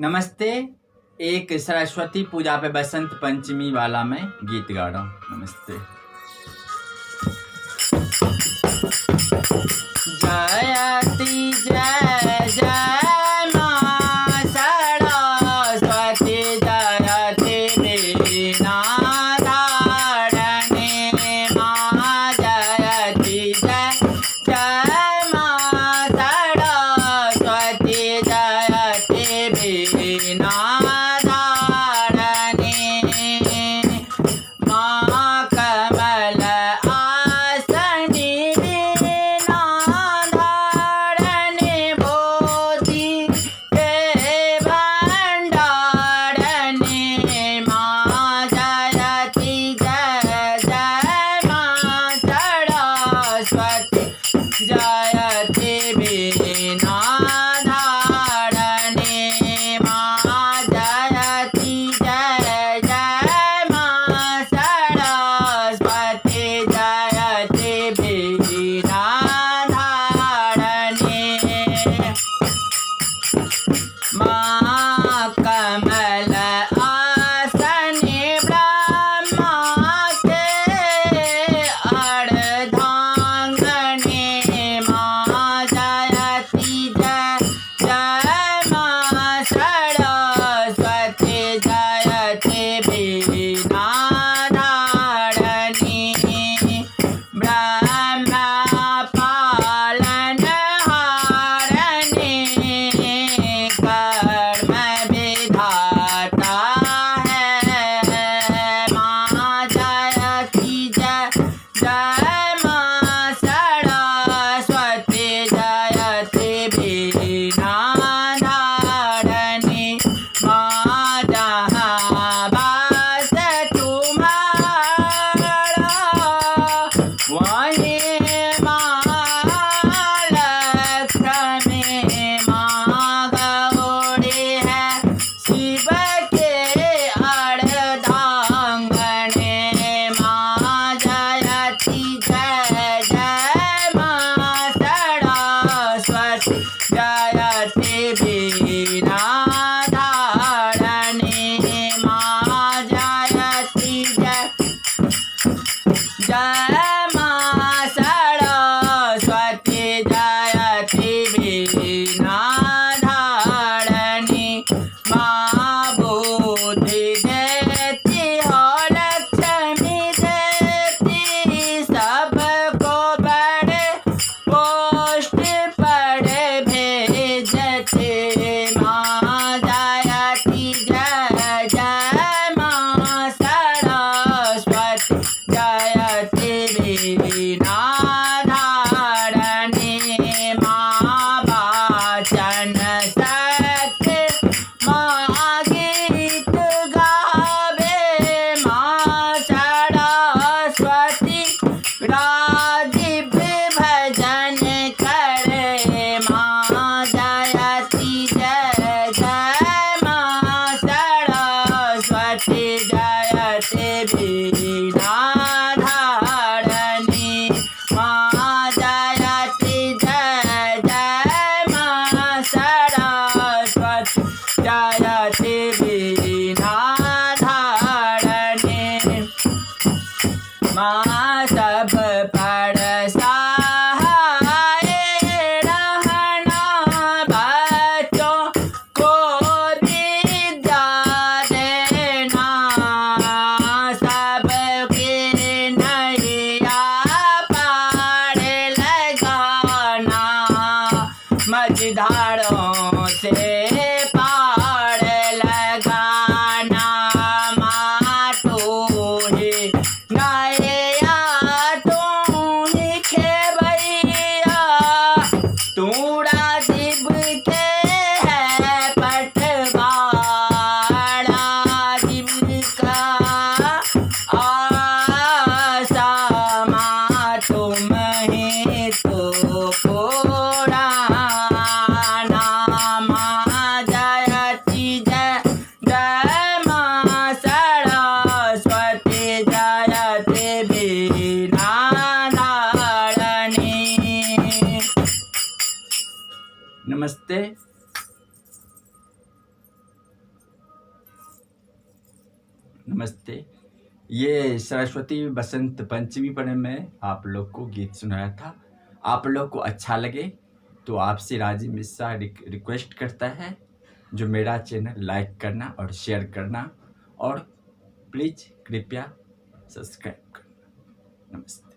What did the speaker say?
नमस्ते। एक सरस्वती पूजा पे बसंत पंचमी वाला मैं गीत गा रहा हूँ। नमस्ते। जयति जय जय माँ सरस्वती, जयति वीणा धारिणी माँ, जयति जय जय माँ सरस्वती, जयति वीणा माँ सब पर सहाय रहना, बच्चों को विद्या देना, सबकी नैया पार लगाना, मझधारों से पार नमस्ते। ये सरस्वती बसंत पंचमी पर मैं आप लोग को गीत सुनाया था। आप लोग को अच्छा लगे तो आपसे राजीव मिश्रा रिक्वेस्ट करता है जो मेरा चैनल लाइक करना और शेयर करना और प्लीज़ कृपया सब्सक्राइब करना। नमस्ते।